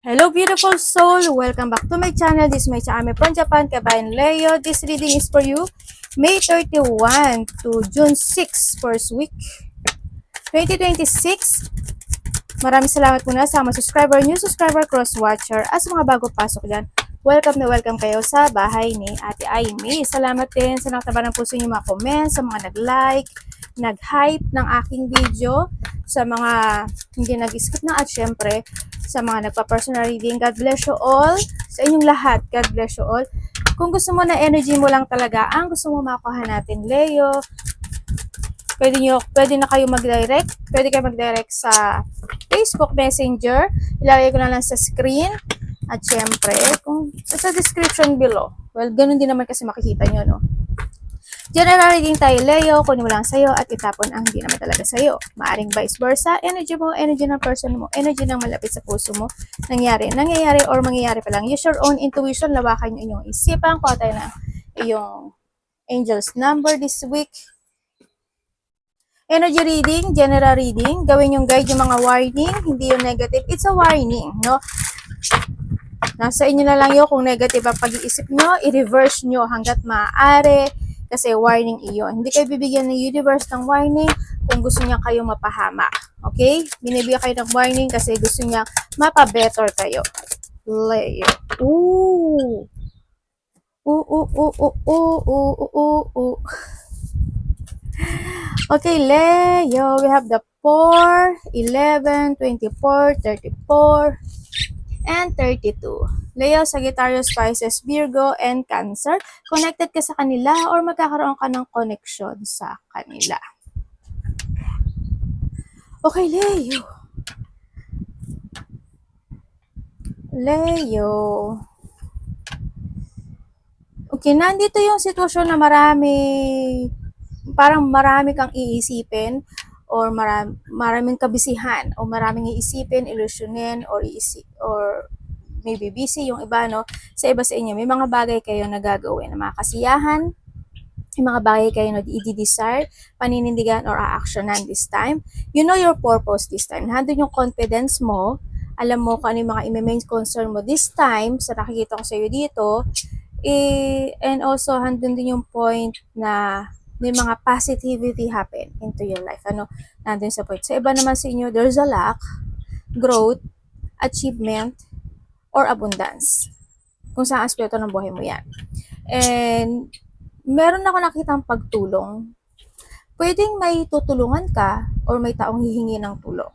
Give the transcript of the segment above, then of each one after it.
Hello beautiful soul! Welcome back to my channel. This is my channel from Japan, Kabayan Leo. This reading is for you May 31 to June 6, first week 2026. Maraming salamat muna sa mga subscriber, new subscriber, cross-watcher, at sa mga bago pasok dyan. Welcome na welcome kayo sa bahay ni Ate Aimee. Salamat din sa nakataba ng puso niyo mga comments, sa mga nag-like, nag-hype ng aking video, sa mga hindi nag-skip na, at syempre sa mga nagpa-personal reading. God bless you all. Sa inyong lahat, God bless you all. Kung gusto mo na energy mo lang talaga, ang gusto mo makuha natin, Leo, pwede na kayo mag-direct. Pwede kayo mag-direct sa Facebook Messenger. Ilalagay ko na lang sa screen. At syempre, kung sa description below. Well, ganun din naman kasi makikita nyo, no? General reading tayo, Leo, kunin mo lang sa'yo at itapon ang hindi naman talaga sa'yo. Maaring vice versa, energy mo, energy ng person mo, energy ng malapit sa puso mo, nangyayari or mangyayari pa lang. Use your own intuition, lawakan nyo inyong isipan, kuha tayo na iyong angel's number this week. Energy reading, general reading, gawin yung guide yung mga warning, hindi yung negative. It's a warning, no? Nasa inyo na lang yun kung negative ang pag-iisip nyo, i-reverse nyo hanggat maaari. Kasi warning iyon. Hindi kayo bibigyan ng universe ng warning kung gusto niya kayong mapahamak. Okay? Binibigyan kayo ng warning kasi gusto niya mapabetter kayo. Leo. Ooh. Okay, Leo. We have the 4, 11, 24, 34, and 32. Leo, Sagittarius, Pisces, Virgo, and Cancer. Connected ka sa kanila or magkakaroon ka ng connection sa kanila. Okay, Leo. Leo. Okay, nandito yung sitwasyon na parang marami kang iisipin or maraming kabisihan o maraming iisipin, ilusyonin or maybe busy yung iba, no? Sa iba sa inyo, may mga bagay kayo na gagawin na mga kasiyahan, may mga bagay kayo na i-desire, paninindigan or a-actionan this time. You know your purpose this time. Nandun yung confidence mo, alam mo kung ano yung mga main concern mo this time, sa nakikita ko sa iyo dito, and also handun din yung point na may mga positivity happen into your life. Nandun sa point. Sa iba naman sa inyo, there's a lack, growth, achievement, or abundance. Kung saan aspeto ng buhay mo yan. And meron ako nakitang pagtulong. Pwedeng may tutulungan ka or may taong hihingi ng tulong.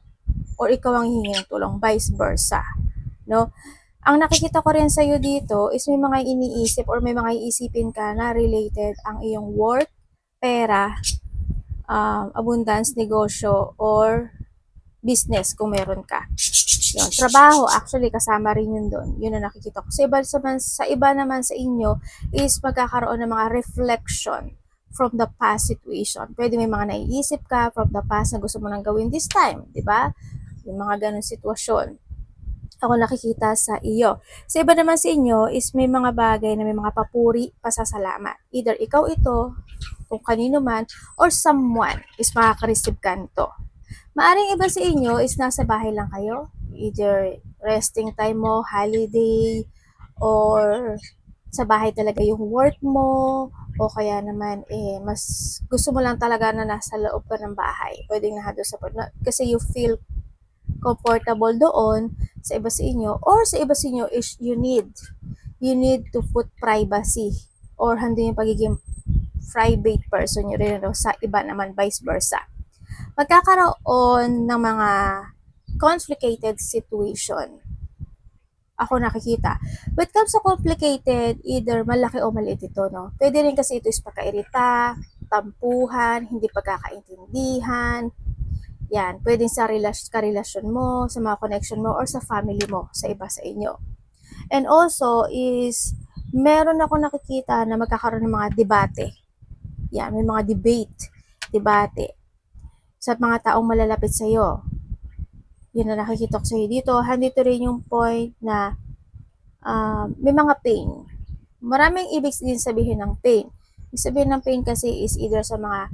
Or ikaw ang hihingi ng tulong, vice versa. No? Ang nakikita ko rin sa'yo dito is may mga iniisip or may mga iisipin ka na related ang iyong work, pera, abundance, negosyo, or business kung meron ka. Yun. Trabaho, actually, kasama rin yun doon. Yun ang nakikita ko. Sa iba naman sa inyo is magkakaroon ng mga reflection from the past situation. Pwede may mga naiisip ka from the past na gusto mo nang gawin this time. Diba? Yung mga ganun sitwasyon. Ako nakikita sa iyo. Sa iba naman sa inyo is may mga bagay na may mga papuri, pasasalamat. Either ikaw ito, kung kanino man, or someone is makaka-receive ka nito. Maaring iba sa inyo is nasa bahay lang kayo, either resting time mo, holiday, or sa bahay talaga yung work mo, o kaya naman mas gusto mo lang talaga na nasa loob ka ng bahay. Pwedeng nahado sa kasi you feel comfortable doon sa iba sa inyo, or sa iba sa inyo is you need to put privacy or handun yung pagiging private person nyo rin, sa iba naman vice versa. Magkakaroon ng mga complicated situation. Ako nakikita. When it comes to complicated, either malaki o maliit ito, no? Pwede rin kasi ito is pagkairita, tampuhan, hindi pagkakaintindihan. Yan, pwedeng sa karelasyon mo, sa mga connection mo, or sa family mo, sa iba sa inyo. And also is, meron ako nakikita na magkakaroon ng mga debate. Yan, may mga debate sa mga taong malalapit sa iyo. Yun na nakikita ko sa iyo dito. Handito rin yung point na may mga pain. Maraming ibig din sabihin ng pain. Ibig sabihin ng pain kasi is either sa mga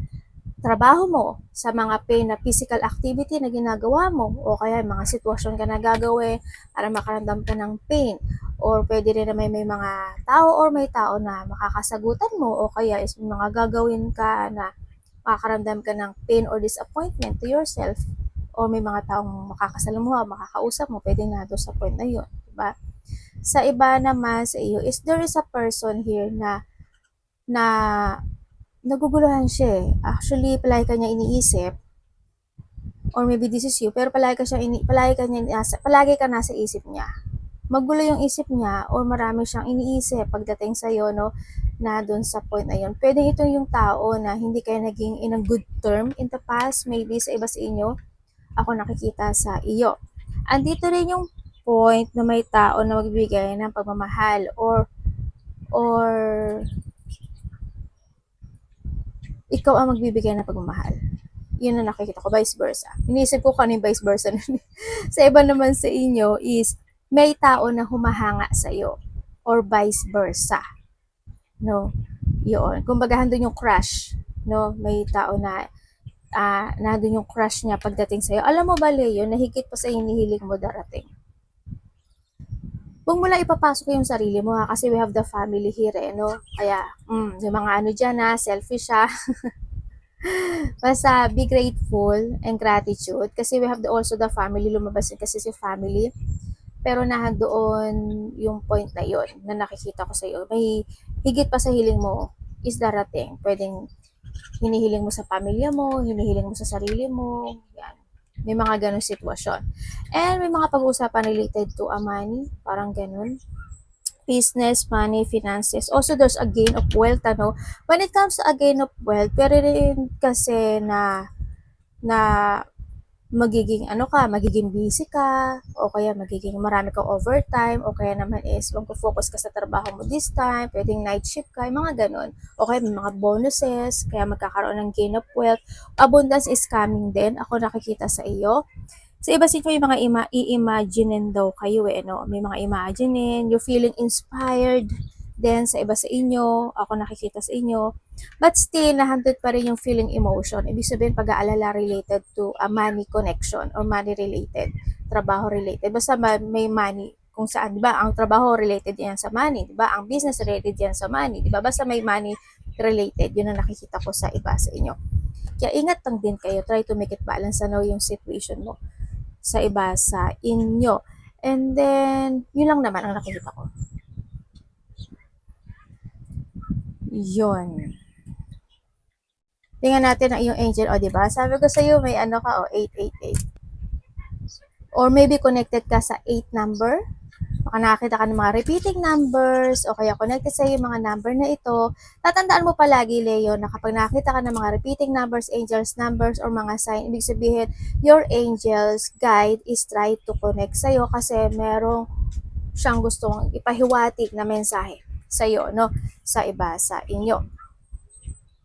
trabaho mo, sa mga pain na physical activity na ginagawa mo, o kaya mga sitwasyon ka na gagawin para makaramdam ka ng pain, or pwede rin na may mga tao or may tao na makakasagutan mo, o kaya is may mga gagawin ka na makakaramdam ka ng pain or disappointment to yourself, or may mga taong makakasalamuha, makakausap mo, pwede na doon sa point na yun, diba? Sa iba naman sa iyo is there is a person here na naguguluhan siya eh. Actually, palagi ka niya iniisip, or maybe this is you, pero palagi ka nasa isip niya. Magulo yung isip niya or marami siyang iniisip pagdating sa iyo, no, na doon sa point na yun. Pwede ito yung tao na hindi kayo naging in a good term in the past, maybe sa iba sa inyo, ako nakikita sa iyo. Andito rin yung point na may tao na magbibigay ng pagmamahal, or ikaw ang magbibigay ng pagmamahal. Yun ang nakikita ko, vice versa. Iniisip ko kung ano yung vice versa. Sa iba naman sa inyo is may tao na humahanga sa iyo, or vice versa. No? Yun. Kumbaga, handun yung crush. No? May tao na nandun yung crush niya pagdating sa'yo. Alam mo ba, Leo, nahigit pa sa hinihiling mo darating. Huwag mo lang ipapasok yung sarili mo ha, kasi we have the family here eh, no? Kaya, yung mga ano dyan ha, selfish ha. Basta be grateful and gratitude kasi we have also the family, lumabas din kasi si family. Pero doon yung point na yun na nakikita ko sa iyo. May higit pa sa hiling mo is darating. Pwedeng hinihiling mo sa pamilya mo, hinihiling mo sa sarili mo. Yan. May mga ganong sitwasyon. And may mga pag-uusapan related to money, parang ganun. Business, money, finances. Also, there's a gain of wealth, ano. When it comes to a gain of wealth, pero rin kasi na magiging magiging busy ka, o kaya magiging marami kang overtime, o kaya naman is magpo-focus ka sa trabaho mo this time, pwedeng night shift ka, mga ganun. O kaya may mga bonuses, kaya magkakaroon ng gain of wealth. Abundance is coming din, ako nakikita sa iyo. Sa iba sa inyo, yung mga i-imagine daw kayo eh, no? May mga imagine, you're feeling inspired. Then, sa iba sa inyo, ako nakikita sa inyo. But still, nahandod pa rin yung feeling emotion. Ibig sabihin, pag-aalala related to a money connection or money related, trabaho related. Basta may money kung saan, di ba? Ang trabaho related yan sa money, di ba? Ang business related yan sa money, di ba? Basta may money related, yun ang nakikita ko sa iba sa inyo. Kaya ingat lang din kayo, try to make it balance yung situation mo sa iba sa inyo. And then, yun lang naman ang nakikita ko. Yun. Tingnan natin ang iyong angel, o diba? Sabi ko sa iyo, may 888. Or maybe connected ka sa 8 number. Baka nakakita ka ng mga repeating numbers, o kaya connected sa iyo yung mga number na ito. Tatandaan mo palagi, Leo, na kapag nakita ka ng mga repeating numbers, angels numbers, or mga sign, ibig sabihin, your angels guide is try to connect sa iyo kasi merong siyang gustong ipahiwatig na mensahe sa iyo, no? Sa iba sa inyo.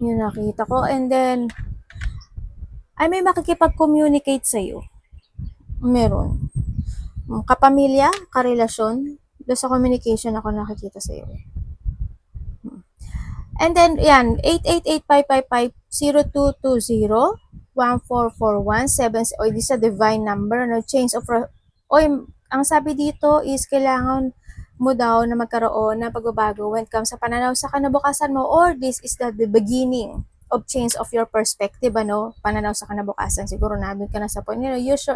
Yun nakita ko. And then, ay may makikipag-communicate sa iyo. Meron. Kapamilya, karelasyon, doon sa communication ako nakikita sa iyo. And then, yan, 888-555-0220-1441-7, o this is a divine number, no? Change of, ang sabi dito is kailangan mo daw na magkaroon ng pagbabago when it comes sa pananaw sa kinabukasan mo, or this is the beginning of change of your perspective, pananaw sa kinabukasan. Siguro nandun ka na sa point, use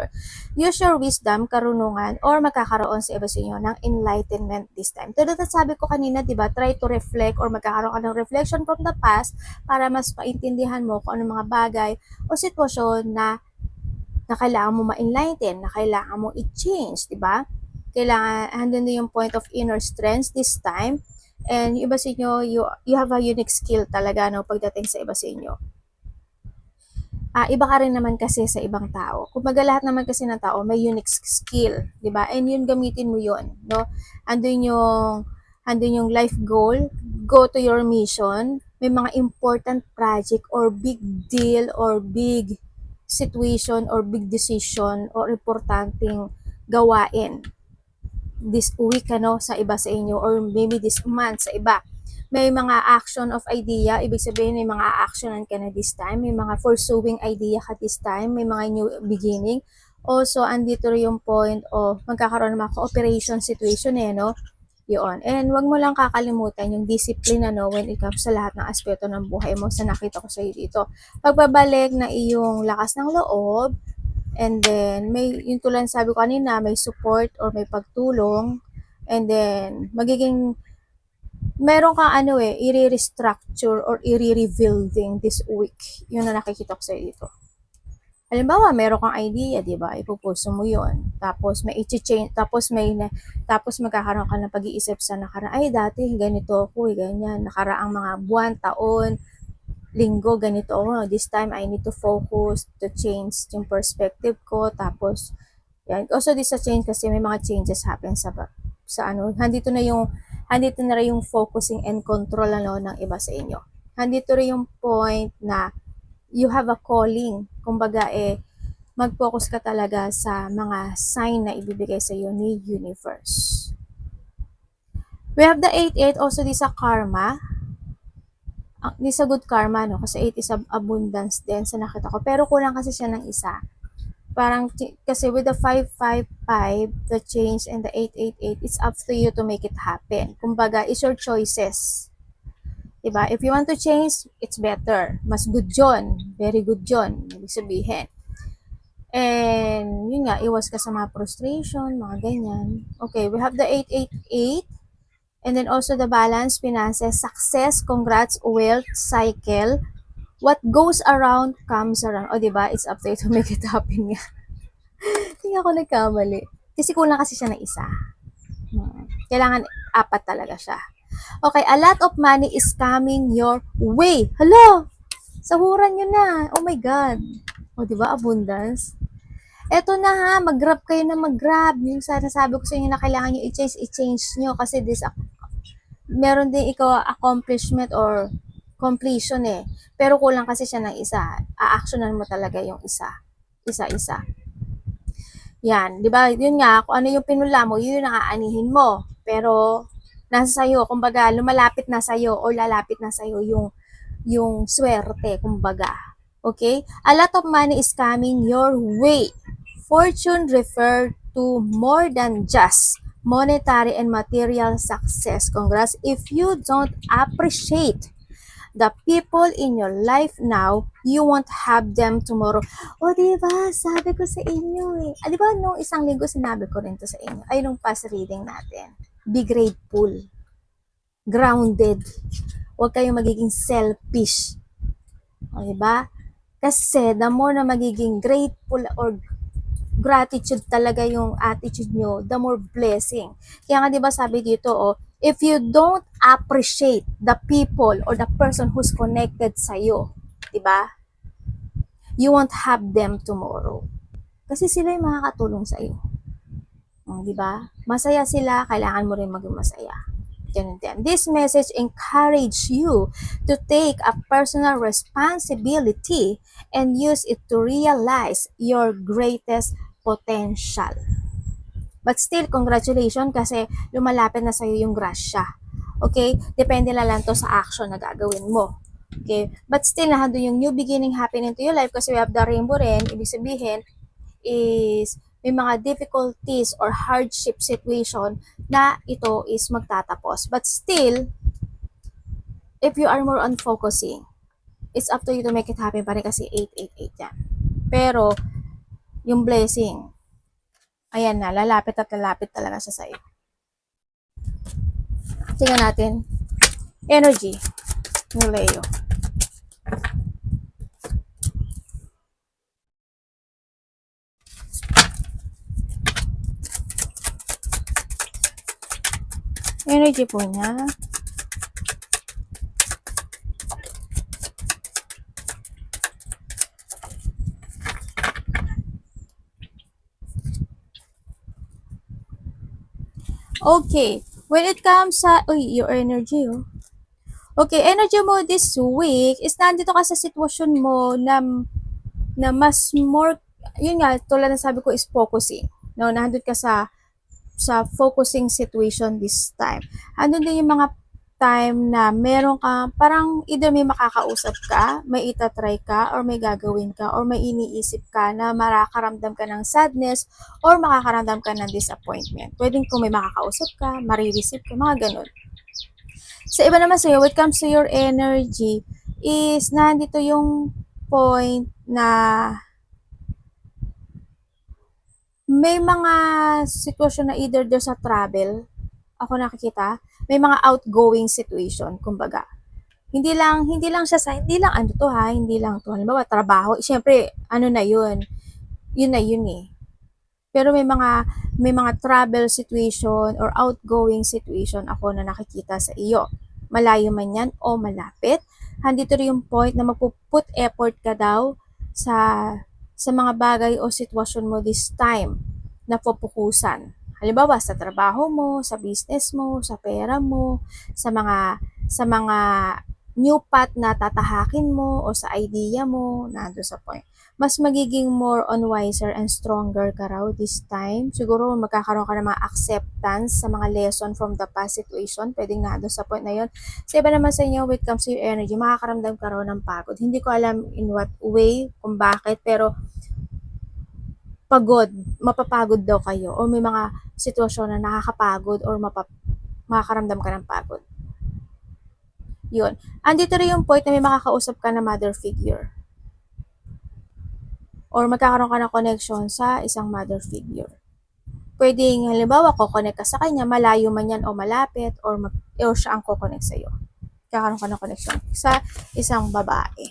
your wisdom, karunungan, or magkakaroon sa iba sa inyo ng enlightenment this time. Tulad na sabi ko kanina, diba, try to reflect or magkakaroon ka ng reflection from the past para mas maintindihan mo kung anong mga bagay o sitwasyon na kailangan mo ma-enlighten, na kailangan mo i-change, diba? Kailangan, andun na yung point of inner strength this time. And yung iba sa inyo, you have a unique skill talaga, pagdating sa iba sa inyo. Iba ka rin naman kasi sa ibang tao. Kumbaga lahat naman kasi ng tao may unique skill, 'di ba? And yun gamitin mo 'yon, no? Andun yung life goal, go to your mission. May mga important project or big deal or big situation or big decision or importanteng gawain this week sa iba sa inyo, or maybe this month sa iba. may mga action of idea, ibig sabihin may mga actionan ka na this time, may mga pursuing idea ka this time, may mga new beginning. Also, andito rin yung point of magkakaroon ng mga cooperation situation no? Yun. And wag mo lang kakalimutan yung discipline when it comes sa lahat ng aspeto ng buhay mo sa nakita ko sa'yo dito. Pagbabalik na iyong lakas ng loob, and then may yung tulad sabi ko kanina, may support or may pagtulong, and then magiging meron kang i-restructure or i-rebuilding this week. Yun na nakikita ko sa'yo dito. Halimbawa, meron kang idea, di ba? Ipupuso mo yun. Tapos may i-change, tapos magkakaroon ka ng pag-iisip sa nakaraan. Ay, dati ganito ako, ganyan. Nakaraang mga buwan, taon, linggo, ganito ako. This time, I need to focus to change yung perspective ko. Tapos, yan. Also, this a change kasi may mga changes happen sa handito na rin yung focusing and control ng iba sa inyo. Handito rin yung point na you have a calling. Kumbaga mag-focus ka talaga sa mga sign na ibibigay sa iyo ni universe. We have the 8-8, also this a karma. This a good karma, no? Kasi 8 is abundance din sa nakita ko. Pero kulang kasi siya ng isa. Parang, kasi with the 555, the change, and the 888, it's up to you to make it happen. Kumbaga, it's your choices. Diba? If you want to change, it's better. Mas good yun. Very good yun. Ibig sabihin. And, yun nga, iwas ka sa mga frustration, mga ganyan. Okay, we have the 888. And then also the balance, finances, success, congrats, wealth, cycle. What goes around, comes around. O, diba? It's up to you to make it happen nga. Hindi ako nagkamali. Kasi kulang kasi siya na isa. Kailangan 4 talaga siya. Okay, a lot of money is coming your way. Hello! Sahuran nyo na. Oh my God. O, diba? Abundance. Eto na ha, mag-grab kayo na mag-grab. Yung sabi ko sa inyo na kailangan nyo i-change nyo kasi meron din ikaw accomplishment or completion Pero kulang kasi siya ng isa. A-actionan mo talaga yung isa. Isa-isa. Yan, di ba? Yun nga, kung ano yung pinula mo, yun ang aanihin mo. Pero, nasa sayo, kumbaga, lumalapit na sayo o lalapit na sayo yung swerte, kumbaga. Okay? A lot of money is coming your way. Fortune refer to more than just monetary and material success. Congrats. If you don't appreciate the people in your life now, you won't have them tomorrow. O, diba? Sabi ko sa inyo Diba, nung isang linggo sinabi ko rin to sa inyo. Ay, nung past reading natin. Be grateful. Grounded. Huwag kayong magiging selfish. O, diba? Kasi, the more na magiging grateful or gratitude talaga yung attitude nyo, the more blessing. Kaya nga, diba, sabi dito, if you don't appreciate the people or the person who's connected sa'yo, diba? You won't have them tomorrow. Kasi sila yung makakatulong sa'yo. Diba? Masaya sila, kailangan mo rin maging masaya. Ganun din. This message encourage you to take a personal responsibility and use it to realize your greatest potential. But still, congratulations kasi lumalapit na sa'yo yung grasya. Okay? Depende na lang to sa action na gagawin mo. Okay? But still, nandun yung new beginning happening to your life kasi we have the rainbow rin. Ibig sabihin is may mga difficulties or hardship situation na ito is magtatapos. But still, if you are more on focusing, it's up to you to make it happen pa rin kasi 888 yan. Pero, yung blessing, ayan na, lalapit at lalapit talaga siya sa'yo. Tingnan natin. Energy. Ng Leo. Energy po niya. Okay. When it comes sa, your energy, Okay, energy mo this week is nandito ka sa sitwasyon mo na mas more, yun nga, tulad na sabi ko is focusing. No, nandun ka sa focusing situation this time. Andun din yung mga time na meron ka, parang either may makakausap ka, may itatry ka, or may gagawin ka, or may iniisip ka na makakaramdam ka ng sadness, or makakaramdam ka ng disappointment. Pwedeng kung may makakausap ka, marireceive ka, mga ganun. Sa iba naman sa'yo, when it comes to your energy, is nandito yung point na may mga sitwasyon na either there's a travel, ako nakikita, may mga outgoing situation, kumbaga. Hindi lang siya sa, hindi lang ano to ha, hindi lang to, halimbawa, trabaho, syempre, ano na yun na yun eh. Pero may mga travel situation or outgoing situation ako na nakikita sa iyo. Malayo man yan o malapit. Handito rin yung point na magpuput effort ka daw sa mga bagay o sitwasyon mo this time na pupukusan. Halimbawa, sa trabaho mo, sa business mo, sa pera mo, sa mga new path na tatahakin mo o sa idea mo, nando sa point. Mas magiging more on wiser and stronger ka raw this time. Siguro magkakaroon ka ng mga acceptance sa mga lesson from the past situation. Pwedeng nando sa point na yon. Sa iba naman sa inyo, when it comes to your energy, makakaramdam ka raw ng pagod. Hindi ko alam in what way, kung bakit, pero pagod, mapapagod daw kayo. O may mga sitwasyon na nakakapagod or makakaramdam ka ng pagod. Yun. Andito rin yung point na may makakausap ka na mother figure. Or magkakaroon ka ng connection sa isang mother figure. Pwedeng, halimbawa, kukonect ka sa kanya, malayo man yan o malapit, or siya ang kukonect sa'yo. Kakaroon ka ng connection sa isang babae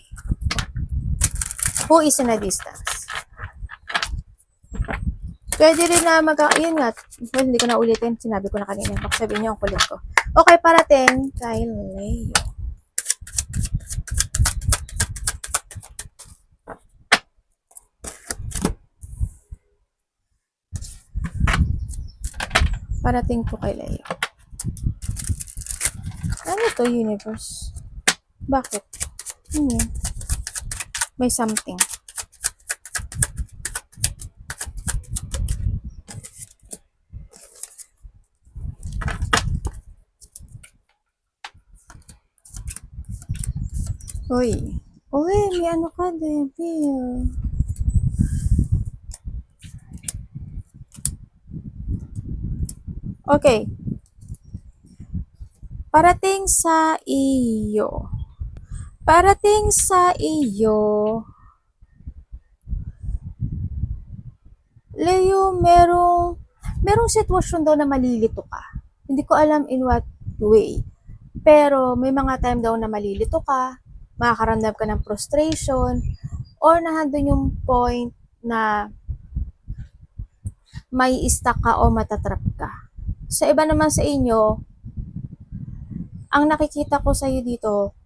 who is in a distance. Pwede rin na yun nga, well, hindi ko na ulitin, sinabi ko na kanina, baka sabihin niyo ang kulit ko. Okay, parating kay Leo. Parating po kay Leo. Ano to, universe? Bakit? May something. Uy, may ano ka, Devil. Okay. Parating sa iyo. Leo, merong sitwasyon daw na malilito ka. Hindi ko alam in what way. Pero may mga time daw na malilito ka, makakaramdam ka ng frustration, or nandun yung point na may stuck ka o matatrap ka. Sa iba naman sa inyo, ang nakikita ko sa iyo dito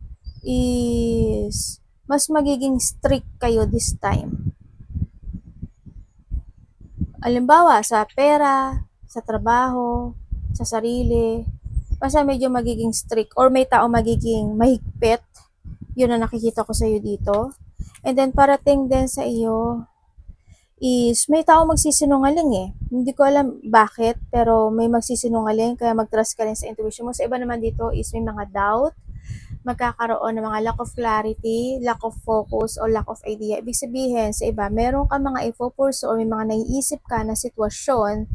is mas magiging strict kayo this time. Halimbawa, sa pera, sa trabaho, sa sarili, basta medyo magiging strict or may tao magiging mahigpit. Yun ang nakikita ko sa iyo dito. And then parating din sa iyo is may tao magsisinungaling eh. Hindi ko alam bakit, pero may magsisinungaling kaya mag-trust ka rin sa intuition mo. Sa iba naman dito is may mga doubt, magkakaroon ng mga lack of clarity, lack of focus, or lack of idea. Ibig sabihin, sa iba, meron ka mga i-focus or may mga naiisip ka na sitwasyon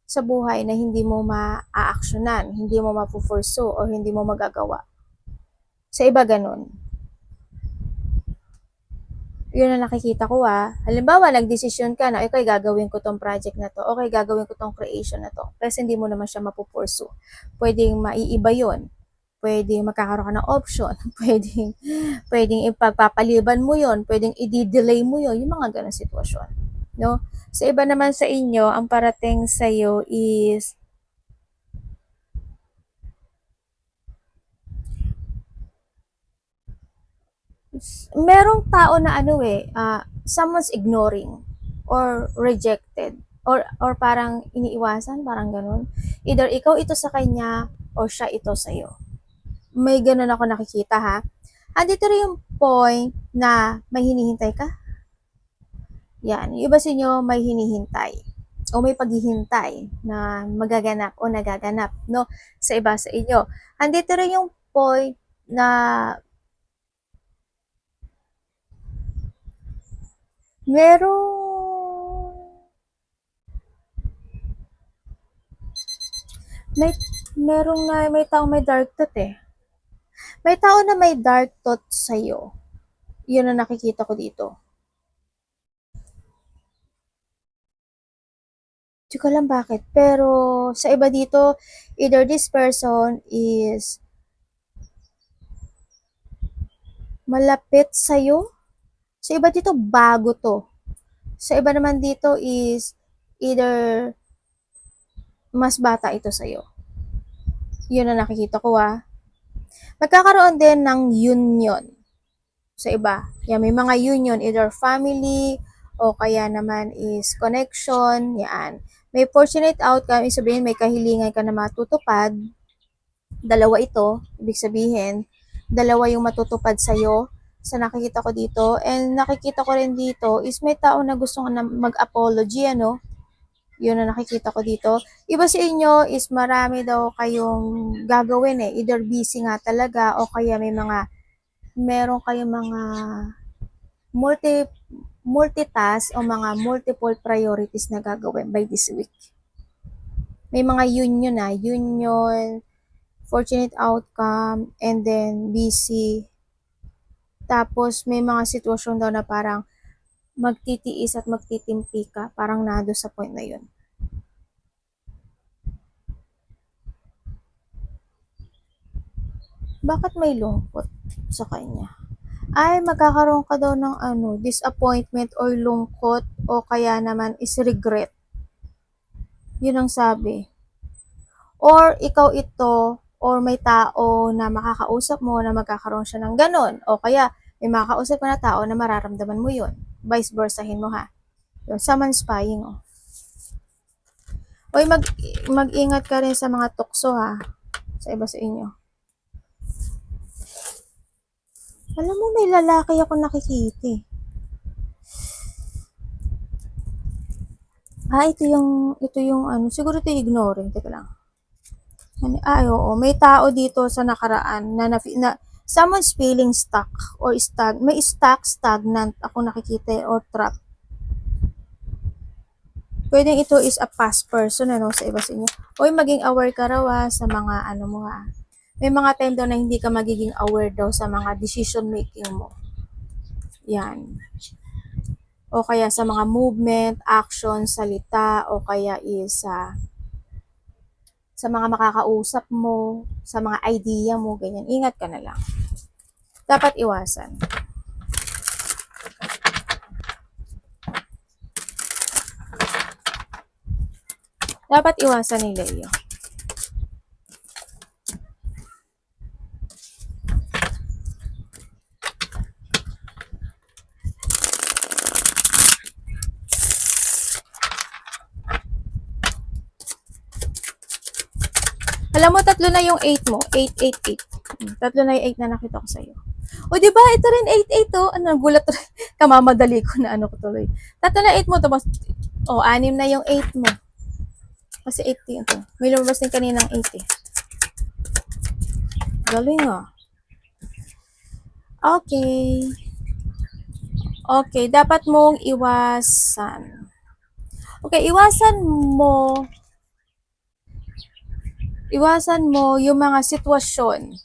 sa buhay na hindi mo ma-aaksyonan, hindi mo mapupurso, or hindi mo magagawa. Sa iba, ganun. Yun ang nakikita ko Halimbawa, nagdesisyon ka na, okay, gagawin ko tong project na to, okay, gagawin ko tong creation na to. Kasi hindi mo naman siya mapupurso. Pwedeng maiiba yun. Pwedeng magkakaroon ka ng option. Pwedeng ipagpapaliban mo yon, pwedeng i-delay mo yon, yung mga ganong sitwasyon. No? Sa iba naman sa inyo, ang parating sa iyo is merong tao na someone's ignoring or rejected or parang iniiwasan, parang ganun. Either ikaw ito sa kanya or siya ito sa iyo. May ganun ako nakikita ha. Andito rin yung point na may hinihintay ka. Yan, yung iba sa inyo may hinihintay. o may paghihintay na magaganap o nagaganap, no, sa iba sa inyo. Andito rin yung point na merong may may taong may dark thought eh. May tao na may dark thought sa'yo. Yun ang nakikita ko dito. Hindi ko alam bakit. Pero sa iba dito, either this person is malapit sa'yo. Sa iba dito, bago to. Sa iba naman dito is either mas bata ito sa'yo. Yun ang nakikita ko Magkakaroon din ng union sa iba. Yan, may mga union, either family, o kaya naman is connection, yan. May fortunate outcome, ibig sabihin may kahilingan ka na matutupad, dalawa ito, ibig sabihin, dalawa yung matutupad sa'yo, sa nakikita ko dito, and nakikita ko rin dito is may tao na gusto na mag-apology, yun ang nakikita ko dito. Iba sa inyo is marami daw kayong gagawin either busy nga talaga o kaya meron kayong mga multitask o mga multiple priorities na gagawin by this week. May mga union, fortunate outcome, and then busy. Tapos may mga sitwasyon daw na parang magtitiis at magtitimpi ka, parang nado sa point na yun. Bakit may lungkot sa kanya? Ay, magkakaroon ka daw ng disappointment or lungkot o kaya naman is regret. Yun ang sabi. Or ikaw ito, or may tao na makakausap mo na magkakaroon siya ng ganon. O kaya may makakausap ka na tao na mararamdaman mo yun. Vice versahin mo Yun, someone spying Oy, mag-ingat ka rin sa mga tukso sa iba sa inyo. Alam mo, may lalaki ako nakikita ito yung siguro ito ignoring. Teka lang. Oo, may tao dito sa nakaraan na someone's feeling stuck or may stagnant ako nakikita or trap. Pwedeng ito is a past person sa iba sa inyo. Oy, maging aware ka raw sa mga mo May mga time daw na hindi ka magiging aware daw sa mga decision making mo. Yan. O kaya sa mga movement, action, salita, o kaya is sa mga makakausap mo, sa mga idea mo, ganyan. Ingat ka na lang. Dapat iwasan. Dapat iwasan nila iyo. Alam mo, tatlo na yung 8 mo. 888. Tatlo na yung 8 na nakita ko sa'yo. O, diba? Ito rin 88 gulat rin. Kamamadali ko na ko tuloy. Tatlo na 8 mo. Tapos, 6 na yung 8 mo. Kasi 8 ito. May lumabas din kaninang 8 Galing Okay. Okay, dapat mong iwasan. Okay, iwasan mo yung mga sitwasyon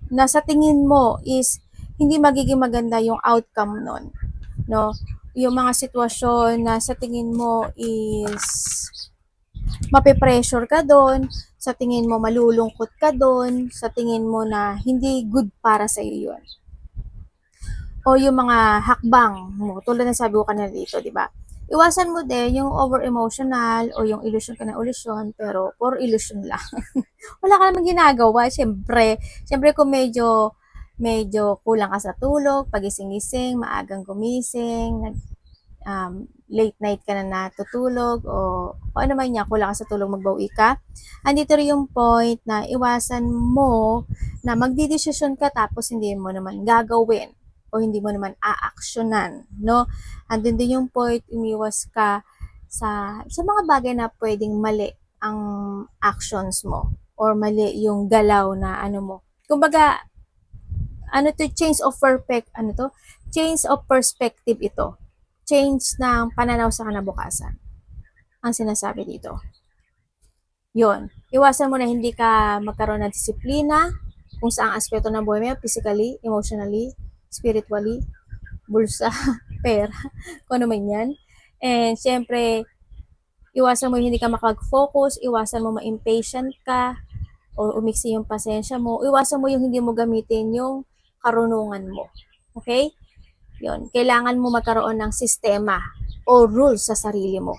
na sa tingin mo is hindi magiging maganda yung outcome nun, no? Yung mga sitwasyon na sa tingin mo is mape-pressure ka doon, sa tingin mo malulungkot ka doon, sa tingin mo na hindi good para sa iyo yun. O yung mga hakbang mo, tulad ng sabi ko kanina dito, di ba? Iwasan mo din yung over-emotional o yung illusion ka na illusion, pero for illusion lang. Wala ka namang ginagawa, syempre kung medyo kulang ka sa tulog, pagising-gising, maagang gumising, late night ka na natutulog, o ano man niya, kulang ka sa tulog, magbawi ka. Andito rin yung point na iwasan mo na magdidesisyon ka tapos hindi mo naman gagawin o hindi mo naman aaksyonan, no? Andun din yung point, umiwas ka sa mga bagay na pwedeng mali ang actions mo or mali yung galaw na ano mo. Kumbaga, ano to, change of perspective ito. Change ng pananaw sa kinabukasan. Ang sinasabi dito. Yon. Iwasan mo na hindi ka magkaroon ng disiplina kung saang aspeto ng buhay mo, physically, emotionally, spiritually, bulsa, pera, kung ano man yan. And syempre, iwasan mo hindi ka makapag-focus, iwasan mo ma-impatient ka, o umiksi yung pasensya mo, iwasan mo yung hindi mo gamitin yung karunungan mo. Okay? Yon. Kailangan mo magkaroon ng sistema o rules sa sarili mo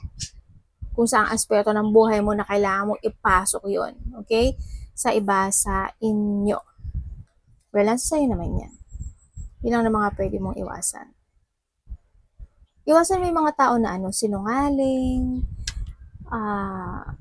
kung saang aspeto ng buhay mo na kailangan mong ipasok yon. Okay? Sa iba, sa inyo. Well, sa'yo naman yan. Yun lang na mga pwede mong iwasan. Iwasan mo yung mga tao na sinungaling,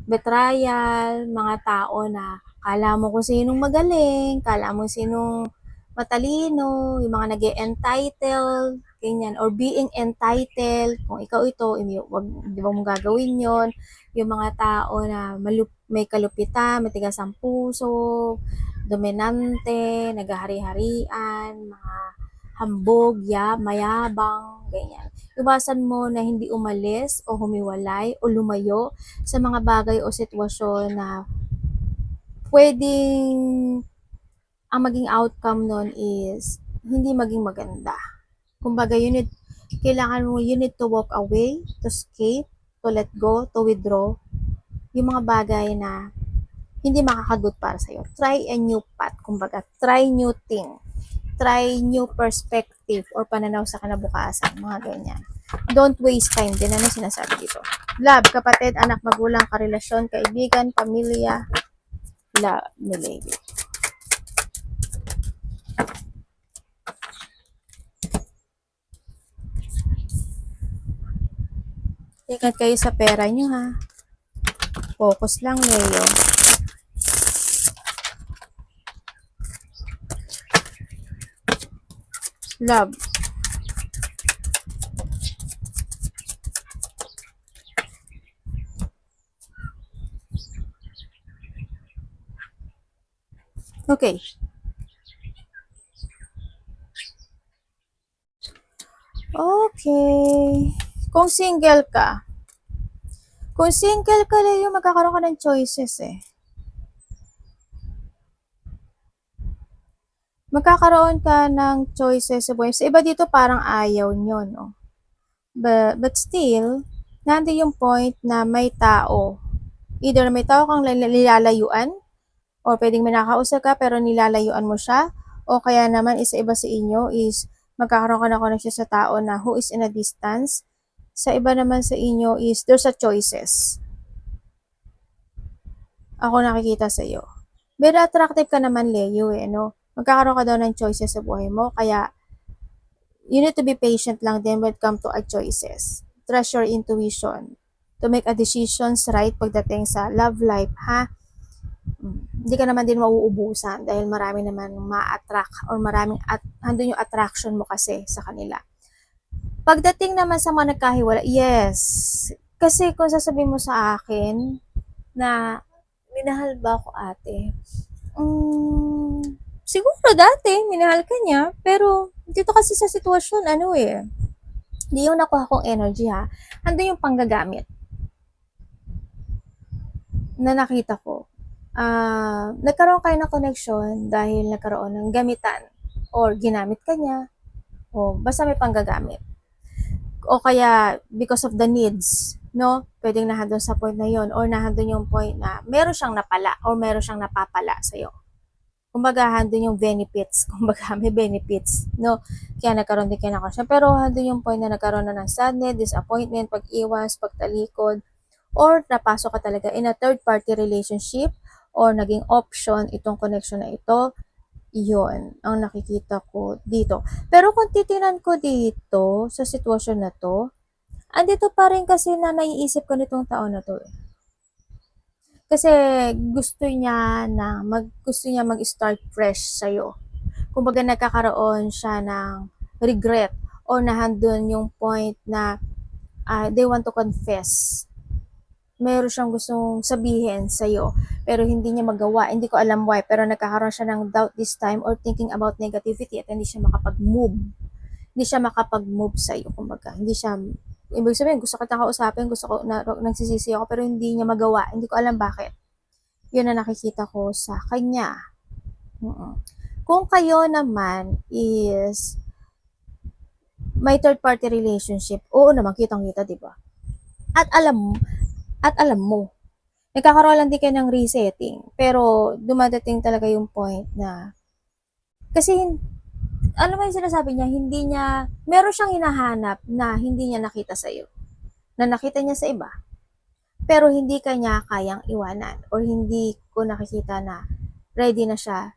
betrayal, mga tao na kala mo kung sinong magaling, kala mo sinong matalino, yung mga nag-entitled, ganyan, or being entitled, kung ikaw ito, wag, di ba mo gagawin yon, yung mga tao na may kalupitan, matigas ang puso, dominante, naghahari-harian, mga hambog, mayabang, ganyan. Iwasan mo na hindi umalis o humiwalay o lumayo sa mga bagay o sitwasyon na pwedeng ang maging outcome nun is hindi maging maganda. Kumbaga, you need to walk away, to escape, to let go, to withdraw. Yung mga bagay na hindi makakagood para sa'yo. Try a new path. Kumbaga, try new thing. Try new perspective or pananaw sa kinabukasan. Mga ganyan. Don't waste time din. Ano sinasabi dito? Love, kapatid, anak, magulang, karelasyon, kaibigan, pamilya, love ni Lady. Ingat kayo sa pera nyo, ha. Focus lang, Leo. Love. Okay. Okay. Kung single ka, Leo, magkakaroon ka ng choices eh. Magkakaroon ka ng choices sa buhay. Sa iba dito parang ayaw nyo, no? But still, nandun yung point na may tao. Either may tao kang nilalayuan, or pwedeng may nakausap ka pero nilalayuan mo siya, o kaya naman isa iba sa inyo is magkakaroon ka ng connection sa tao na who is in a distance. Sa iba naman sa inyo is there's a choices. Ako nakikita sa iyo. Very attractive ka naman, Leo, eh, no? Magkakaroon ka daw ng choices sa buhay mo, kaya you need to be patient lang din when it comes to our choices. Trust your intuition to make a decisions right pagdating sa love life, ha? Hindi ka naman din mauubusan dahil marami naman ma-attract or andun yung attraction mo kasi sa kanila. Pagdating naman sa mga nagkahiwala, yes. Kasi kung sasabihin mo sa akin na minahal ba ako, ate? Siguro dati, minahal ka niya, pero dito kasi sa sitwasyon, hindi yung nakuha kong energy, ha. Andun yung panggagamit na nakita ko. Nagkaroon kayo ng connection dahil nagkaroon ng gamitan or ginamit ka niya o basta may panggagamit. O kaya because of the needs, no? Pwedeng nahandun sa point na yon or nahandun yung point na meron siyang napala or meron siyang napapala sa'yo. Kumbaga, handun yung benefits. Kumbaga, may benefits, no? Kaya nagkaroon din kayo ng connection. Pero handun yung point na nagkaroon na ng sadness, disappointment, pag-iwas, pagtalikod, or napasok ka talaga in a third-party relationship or naging option itong connection na ito, iyon ang nakikita ko dito. Pero kung titingnan ko dito sa sitwasyon na to, andito pa rin kasi na naiisip ko nitong taon na to. Kasi gusto niya mag-start fresh sa'yo. Kumbaga nagkakaroon siya ng regret o nahandun yung point na they want to confess. Meron siyang gustong sabihin sa'yo, pero hindi niya magawa. Hindi ko alam why, pero nagkakaroon siya ng doubt this time or thinking about negativity at hindi siya makapag-move. Hindi siya makapag-move sa'yo, kumbaga. Hindi siya, ibig sabihin, gusto kita kausapin, gusto ko, nagsisisi ako, pero hindi niya magawa. Hindi ko alam bakit. Yun na nakikita ko sa kanya. Kung kayo naman is may third party relationship, oo naman, kitang-kita, di ba? At alam mo, nagkakaroon lang din kayo ng resetting. Pero, dumadating talaga yung point na, kasi, ano ba yung sinasabi niya, meron siyang hinahanap na hindi niya nakita sa'yo. Na nakita niya sa iba. Pero, hindi kanya kayang iwanan. Or hindi ko nakikita na ready na siya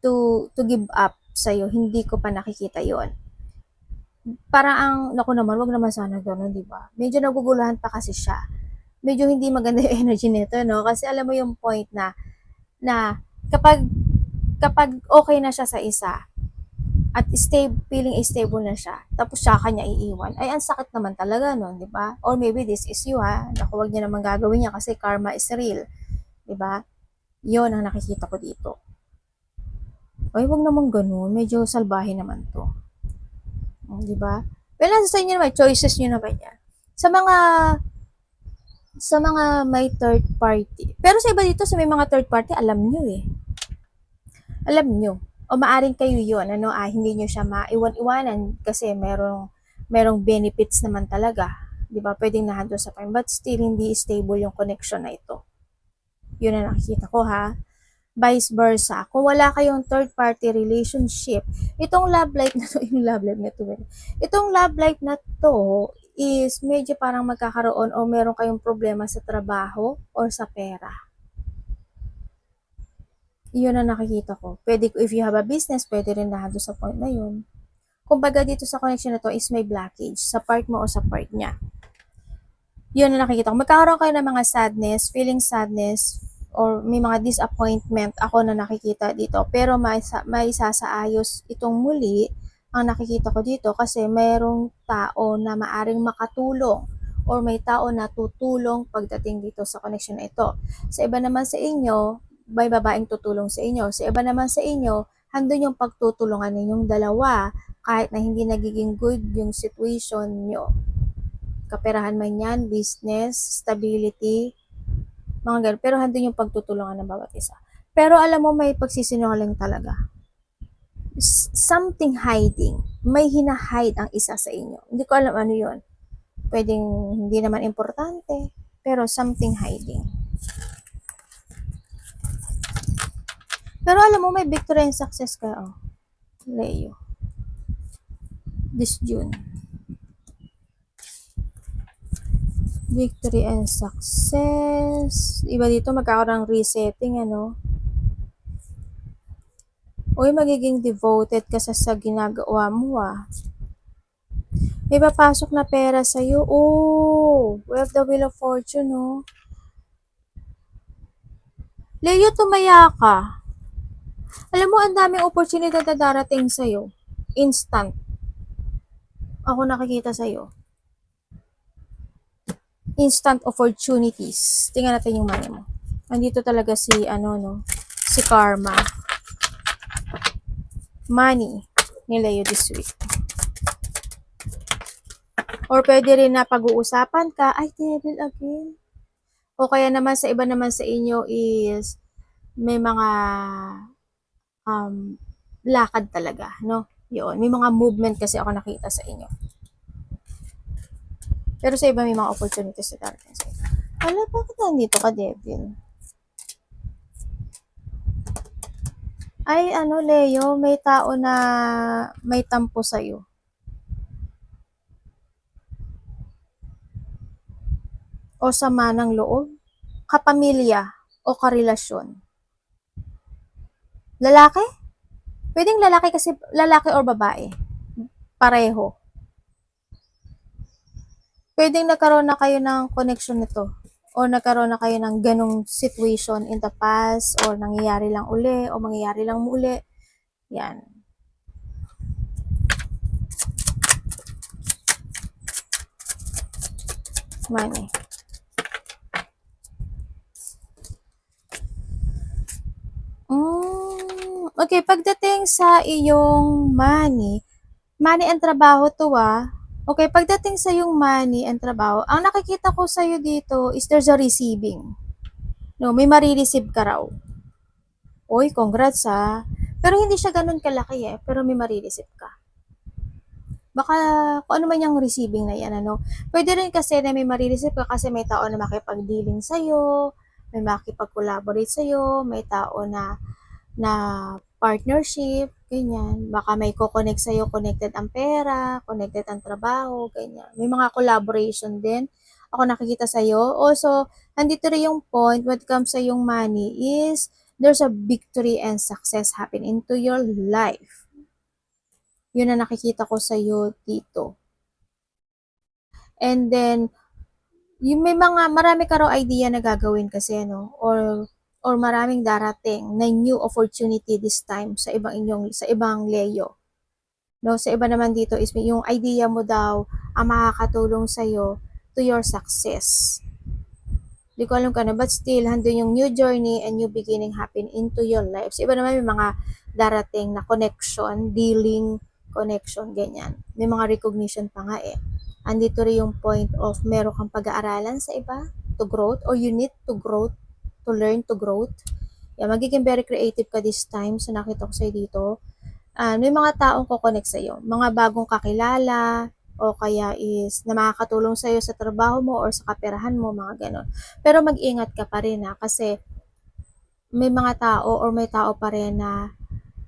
to give up sa'yo. Hindi ko pa nakikita yon. Parang naku naman, wag naman sana gano'n, di ba? Medyo naguguluhan pa kasi siya. Medyo hindi maganda yung energy nito, no? Kasi alam mo yung point na kapag okay na siya sa isa at feeling stable na siya, tapos siya kanya iiwan, ay ang sakit naman talaga nun, di ba? Or maybe this is you, ha? Naku, wag niya naman gagawin niya kasi karma is real, di ba? Yon ang nakikita ko dito. Ay, wag naman ganun. Medyo salbahe naman to. Di ba? Well, nasa sa inyo naman, choices nyo naman yan. Sa mga may third party. Pero sa iba dito, sa may mga third party, alam nyo eh. Alam nyo. O maaring kayo yun, hindi nyo siya maiwan-iwanan kasi merong benefits naman talaga. Di ba? Pwedeng nahando sa time, but still, hindi stable yung connection na ito. Yun na nakikita ko, ha? Vice versa. Kung wala kayong third party relationship, itong love life na to, itong love life na to is medyo parang magkakaroon o meron kayong problema sa trabaho or sa pera. Yun ang nakikita ko. Pwede, if you have a business, pwede rin na sa point na yun. Kumbaga dito sa connection na to is may blockage sa part mo o sa part niya. Yun ang nakikita ko. Magkakaroon kayo ng mga sadness, feeling sadness, or may mga disappointment ako na nakikita dito. Pero may sasaayos itong muli ang nakikita ko dito kasi mayroong tao na maaring makatulong or may tao na tutulong pagdating dito sa connection na ito. Sa iba naman sa inyo, may babaeng tutulong sa inyo. Sa iba naman sa inyo, handun yung pagtutulungan ninyong dalawa kahit na hindi nagiging good yung situation nyo. Kaperahan man yan, business, stability, mga ganun. Pero handun yung pagtutulungan ng bawat isa. Pero alam mo, may pagsisinungaling talaga. Something hiding. May hinahide ang isa sa inyo. Hindi ko alam ano yun. Pwedeng hindi naman importante, pero something hiding. Pero alam mo, may victory and success ka. Oh. Leo. This June. Victory and success. Iba dito, magkakaroon ng resetting, Uy, magiging devoted ka sa ginagawa mo, May papasok na pera sa'yo. Oh, we have the Wheel of Fortune, Leo, tumaya ka. Alam mo, ang daming opportunity na darating sa'yo. Instant. Ako nakikita sa'yo. Instant opportunities. Tingnan natin yung money mo. Andito talaga si, si Karma. Money ni Leo this week. Or pwede rin na pag-uusapan ka, ay, devil again. O kaya naman sa iba naman sa inyo is may mga lakad talaga, Yun. May mga movement kasi ako nakita sa inyo. Pero sa iba may mga opportunities na darating sa inyo. Hala, bakit nandito ka, devil? Ay, Leo, may tao na may tampo sa'yo. O sama ng loob, kapamilya, o karelasyon. Lalaki? Pwedeng lalaki kasi, lalaki or babae. Pareho. Pwedeng nagkaroon na kayo ng connection nito. O nagkaroon na kayo ng ganong situation in the past, or nangyayari lang uli, o mangyayari lang muli. Yan. Money. Okay, pagdating sa iyong money and trabaho to Okay, pagdating sa iyong money and trabaho, ang nakikita ko sa iyo dito is there's a receiving. No, may marireceive ka raw. Uy, congrats Pero hindi siya ganun kalaki pero may marireceive ka. Baka kung ano man yung receiving na yan, ano. Pwede rin kasi na may marireceive ka kasi may tao na makipag-dealing sa'yo, may makipag-collaborate sa'yo, may tao na partnership, ganyan. Baka may ko-connect sa'yo, connected ang pera, connected ang trabaho, ganyan. May mga collaboration din. Ako nakikita sa'yo. Also, andito rin yung point when it comes sa yung money is there's a victory and success happen into your life. Yun na nakikita ko sa'yo dito. And then, yung marami ka raw idea na gagawin kasi, no? Or maraming darating na new opportunity this time sa ibang leyo. No, sa iba naman dito is yung idea mo daw ang makakatulong sa'yo to your success. Di ko alam ka na, but still, handun yung new journey and new beginning happen into your life. Sa iba naman may mga darating na connection, dealing, connection, ganyan. May mga recognition pa nga Andito rin yung point of meron kang pag-aaralan sa iba to growth or you need to grow, to learn to growth. Magiging very creative ka this time. So, nakita ko sa'yo dito. May mga taong kukonect sa'yo. Mga bagong kakilala, o kaya is na makakatulong sa'yo sa trabaho mo or sa kaperahan mo, mga ganon. Pero mag-ingat ka pa rin kasi may mga tao or may tao pa rin na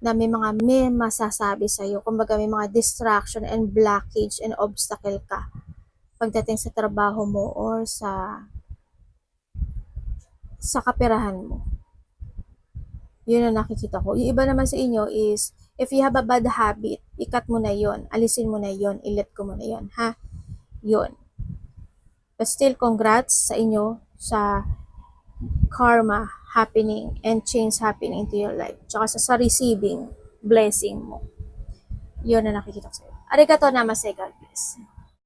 may masasabi sa'yo. Kumbaga may mga distraction and blockage and obstacle ka pagdating sa trabaho mo or sa kaperahan mo. Yun ang nakikita ko. Yung iba naman sa inyo is, if you have a bad habit, ikat mo na yon, alisin mo na yon, i-let go mo na yon, ha? Yun. But still, congrats sa inyo sa karma happening and change happening into your life. Tsaka sa receiving blessing mo. Yun na nakikita ko sa'yo. Arigato namaste, God bless.